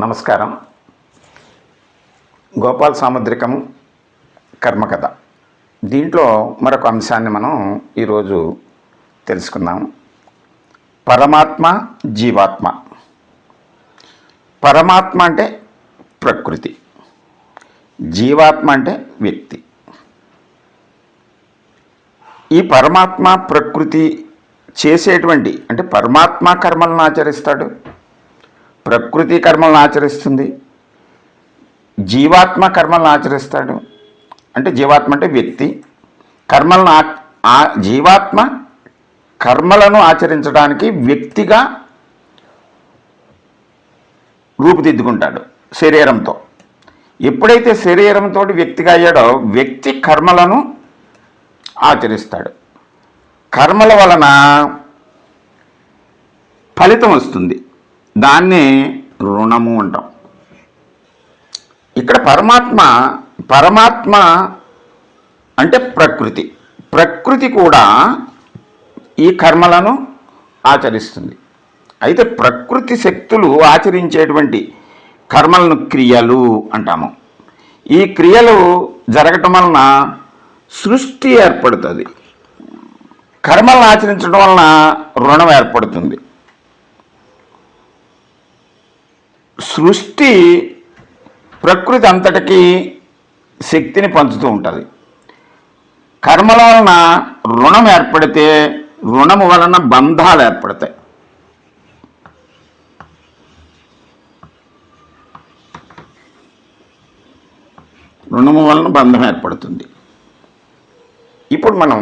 నమస్కారం. గోపాల్ సాముద్రికము కర్మకథ దీంట్లో మరొక అంశాన్ని మనం ఈరోజు తెలుసుకుందాం. పరమాత్మ, జీవాత్మ. పరమాత్మ అంటే ప్రకృతి, జీవాత్మ అంటే వ్యక్తి. ఈ పరమాత్మ ప్రకృతి చేసేటువంటి అంటే పరమాత్మ కర్మలను ఆచరిస్తాడు, ప్రకృతి కర్మలను ఆచరిస్తుంది, జీవాత్మ కర్మలను ఆచరిస్తాడు. అంటే జీవాత్మ అంటే వ్యక్తి. కర్మలను జీవాత్మ కర్మలను ఆచరించడానికి వ్యక్తిగా రూపుదిద్దుకుంటాడు శరీరంతో. ఎప్పుడైతే శరీరంతో వ్యక్తిగా అయ్యాడో వ్యక్తి కర్మలను ఆచరిస్తాడు. కర్మల వలన ఫలితం వస్తుంది, దాన్ని రుణము అంటాం. ఇక్కడ పరమాత్మ అంటే ప్రకృతి. ప్రకృతి కూడా ఈ కర్మలను ఆచరిస్తుంది. అయితే ప్రకృతి శక్తులు ఆచరించేటువంటి కర్మలను క్రియలు అంటాము. ఈ క్రియలు జరగటం వలన సృష్టి ఏర్పడుతుంది. కర్మలను ఆచరించడం వలన రుణం ఏర్పడుతుంది. సృష్టి ప్రకృతి అంతటికీ శక్తిని పంచుతూ ఉంటుంది. కర్మల వలన రుణం ఏర్పడితే రుణము వలన బంధాలు ఏర్పడతాయి. రుణము వలన బంధం ఏర్పడుతుంది. ఇప్పుడు మనం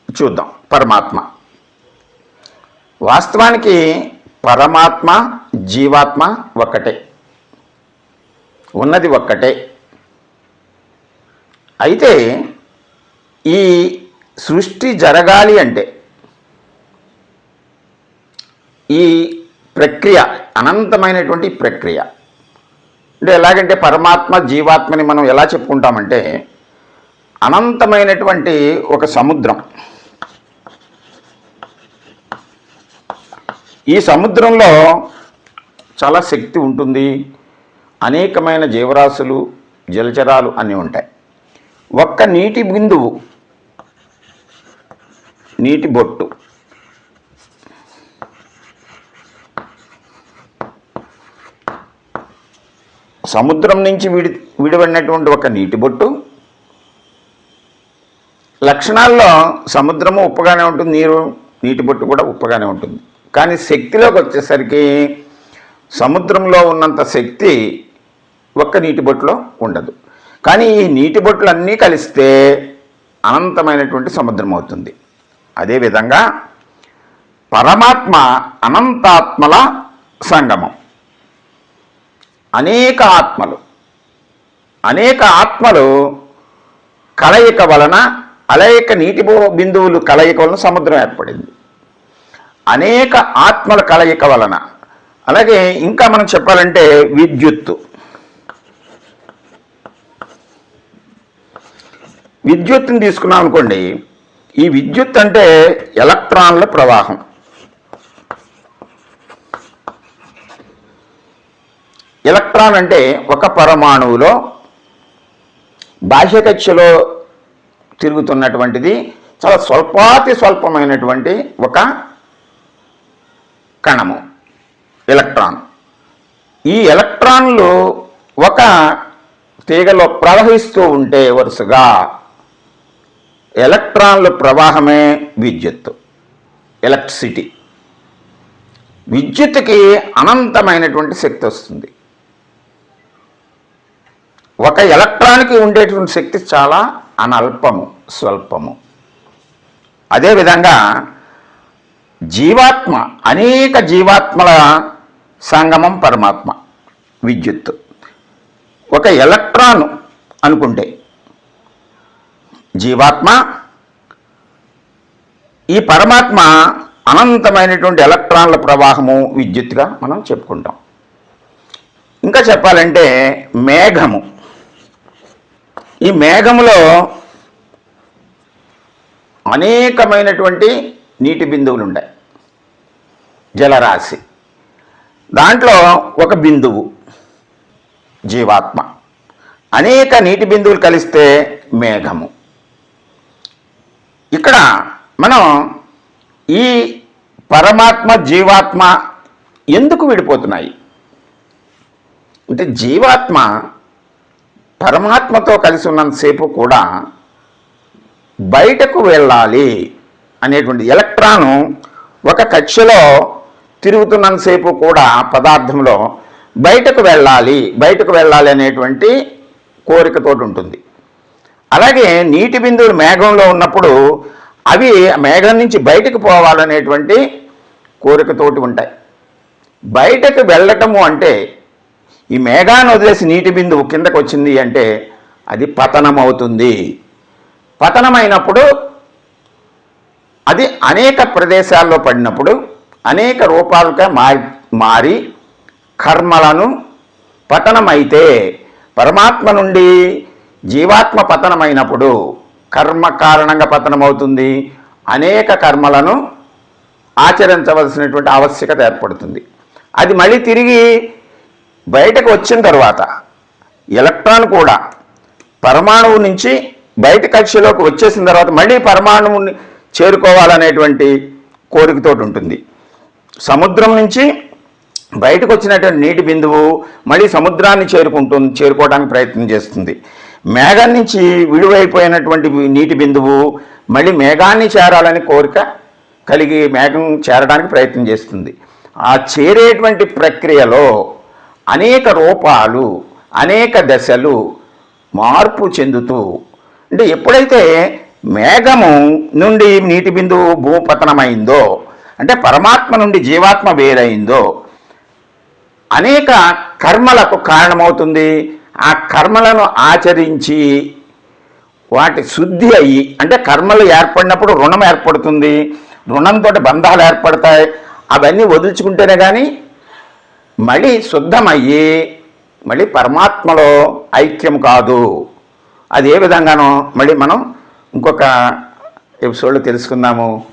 చూద్దాం పరమాత్మ. వాస్తవానికి పరమాత్మ, జీవాత్మ ఒక్కటే, ఉన్నది ఒక్కటే. అయితే ఈ సృష్టి జరగాలి అంటే ఈ ప్రక్రియ అనంతమైనటువంటి ప్రక్రియ. అంటే ఎలాగంటే పరమాత్మ జీవాత్మని మనం ఎలా చెప్పుకుంటామంటే అనంతమైనటువంటి ఒక సముద్రం. ఈ సముద్రంలో చాలా శక్తి ఉంటుంది. అనేకమైన జీవరాశులు, జలచరాలు అన్నీ ఉంటాయి. ఒక్క నీటి బిందువు, నీటి బొట్టు, సముద్రం నుంచి విడిపడినటువంటి ఒక నీటి బొట్టు లక్షణాల్లో సముద్రము ఉప్పగానే ఉంటుంది, నీటి బొట్టు కూడా ఉప్పగానే ఉంటుంది. కానీ శక్తిలోకి వచ్చేసరికి సముద్రంలో ఉన్నంత శక్తి ఒక్క నీటి బొట్టులో ఉండదు. కానీ ఈ నీటి బొట్టులన్నీ కలిస్తే అనంతమైనటువంటి సముద్రం అవుతుంది. అదేవిధంగా పరమాత్మ అనంతాత్మల సంగమం. అనేక ఆత్మలు కలయిక వలన, అనేక నీటి బిందువులు కలయిక వలన సముద్రం ఏర్పడింది. అనేక ఆత్మల కలయిక వలన. అలాగే ఇంకా మనం చెప్పాలంటే విద్యుత్తుని తీసుకున్నాం అనుకోండి. ఈ విద్యుత్ అంటే ఎలక్ట్రాన్ల ప్రవాహం. ఎలక్ట్రాన్ అంటే ఒక పరమాణువులో బాహ్యకక్షలో తిరుగుతున్నటువంటిది చాలా స్వల్పమైనటువంటి ఒక కణము ఎలక్ట్రాన్. ఈ ఎలక్ట్రాన్లు ఒక తీగలో ప్రవహిస్తూ ఉంటే వరుసగా ఎలక్ట్రాన్ల ప్రవాహమే విద్యుత్తు, ఎలక్ట్రిసిటీ. విద్యుత్తుకి అనంతమైనటువంటి శక్తి వస్తుంది. ఒక ఎలక్ట్రాన్కి ఉండేటువంటి శక్తి చాలా స్వల్పము. అదేవిధంగా జీవాత్మ, అనేక జీవాత్మల సంగమం పరమాత్మ, విద్యుత్తు. ఒక ఎలక్ట్రాన్ అనుకుంటే జీవాత్మ, ఈ పరమాత్మ అనంతమైనటువంటి ఎలక్ట్రాన్ల ప్రవాహము విద్యుత్తుగా మనం చెప్పుకుంటాం. ఇంకా చెప్పాలంటే మేఘము. ఈ మేఘములో అనేకమైనటువంటి నీటి బిందువులు ఉంటాయి, జలరాశి. దాంట్లో ఒక బిందువు జీవాత్మ. అనేక నీటి బిందువులు కలిస్తే మేఘము. ఇక్కడ మనం ఈ పరమాత్మ జీవాత్మ ఎందుకు విడిపోతున్నాయి అంటే, జీవాత్మ పరమాత్మతో కలిసి ఉన్నంతసేపు కూడా బయటకు వెళ్ళాలి అనేటువంటి, ఎలక్ట్రాను ఒక కక్షలో తిరుగుతున్నంతసేపు కూడా పదార్థంలో బయటకు వెళ్ళాలి అనేటువంటి కోరికతోటి ఉంటుంది. అలాగే నీటి బిందువులు మేఘంలో ఉన్నప్పుడు అవి మేఘం నుంచి బయటకు పోవాలనేటువంటి కోరికతోటి ఉంటాయి. బయటకు వెళ్ళటము అంటే, ఈ మేఘాన్ని వదిలేసి నీటి బిందువు కిందకు వచ్చింది అంటే అది పతనం అవుతుంది. పతనమైనప్పుడు అది అనేక ప్రదేశాల్లో పడినప్పుడు అనేక రూపాలుగా మారి కర్మలను పతనమైతే, పరమాత్మ నుండి జీవాత్మ పతనమైనప్పుడు కర్మ కారణంగా పతనమవుతుంది. అనేక కర్మలను ఆచరించవలసినటువంటి ఆవశ్యకత ఏర్పడుతుంది. అది మళ్ళీ తిరిగి బయటకు వచ్చిన తర్వాత ఎలక్ట్రాన్ కూడా పరమాణువు నుంచి బయట కక్షలోకి వచ్చేసిన తర్వాత మళ్ళీ పరమాణువుని చేరుకోవాలనేటువంటి కోరికతోటి ఉంటుంది. సముద్రం నుంచి బయటకు వచ్చినటువంటి నీటి బిందువు మళ్ళీ సముద్రాన్ని చేరుకోవడానికి ప్రయత్నం చేస్తుంది. మేఘం నుంచి విడువైపోయినటువంటి నీటి బిందువు మళ్ళీ మేఘాన్ని చేరాలని కోరిక కలిగి మేఘం చేరడానికి ప్రయత్నం చేస్తుంది. ఆ చేరేటువంటి ప్రక్రియలో అనేక రూపాలు, అనేక దశలు మార్పు చెందుతూ, అంటే ఎప్పుడైతే మేఘము నుండి నీటి బిందువు భూపతనమైందో, అంటే పరమాత్మ నుండి జీవాత్మ వేరైందో, అనేక కర్మలకు కారణమవుతుంది. ఆ కర్మలను ఆచరించి వాటి శుద్ధి అయ్యి, అంటే కర్మలు ఏర్పడినప్పుడు రుణం ఏర్పడుతుంది, రుణంతో బంధాలు ఏర్పడతాయి. అవన్నీ వదులుచుకుంటేనే కానీ మళ్ళీ శుద్ధమయ్యి మళ్ళీ పరమాత్మలో ఐక్యం కాదు. అది ఏ విధంగానో మళ్ళీ మనం ఇంకొక ఎపిసోడ్లో తెలుసుకుందాము.